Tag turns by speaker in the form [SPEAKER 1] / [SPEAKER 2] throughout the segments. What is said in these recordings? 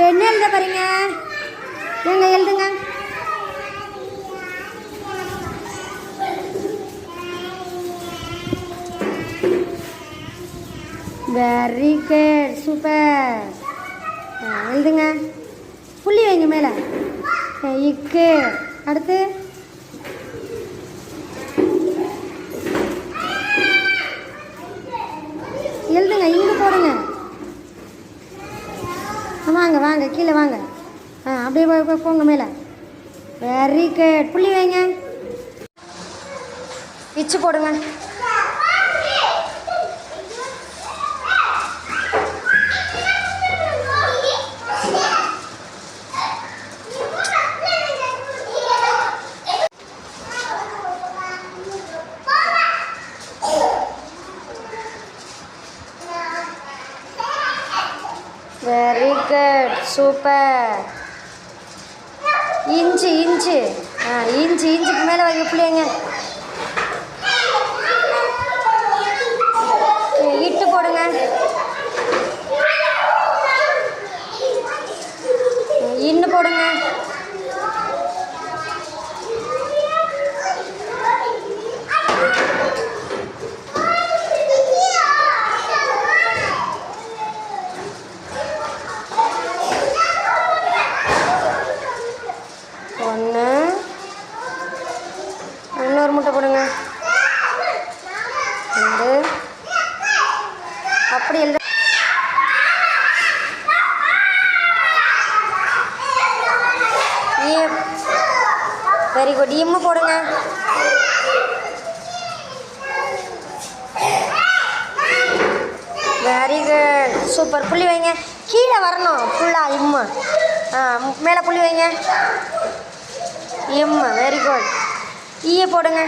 [SPEAKER 1] என்ன எழுத பாருங்க, எங்க எழுதுங்க. Very good, super. எழுதுங்க, புள்ளி வைங்க மேலே. இக்கு. அடுத்து எழுதுங்க, இங்கு போடுங்க. வாங்க வாங்க கீழே வாங்க. அப்படியே போங்க மேலே. வெரி குட், புள்ளி வைங்க. இச்சு போடுங்க. Very good, super. Inch inch இன்ச்சுக்கு மேலே வைக்க பிள்ளைங்க. இட்டு போடுங்க. இன்னு போடுங்க. ஒன்று, இன்னொரு முட்டை போடுங்க. ரெண்டு, அப்படி எழுத. வெரி குட், இம்மு போடுங்க. Very good, super. புள்ளி வைங்க, கீழே வரணும் ஃபுல்லாக. இம்மு மேலே புள்ளி வைங்க. இம்மு, வெரி குட். ஈய போடுங்க.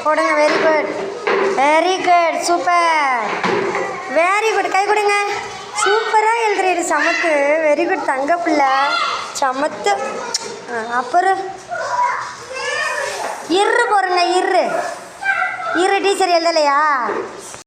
[SPEAKER 1] போடுங்க. Very good, very good, super. Very good, கை கொடுங்க. சூப்பராக எழுதுறீரு, சமத்து. வெரி குட், தங்க பிள்ளை, சமத்து. அப்புறம் இரு போடுங்க. இரு டீச்சர் எழுதலையா?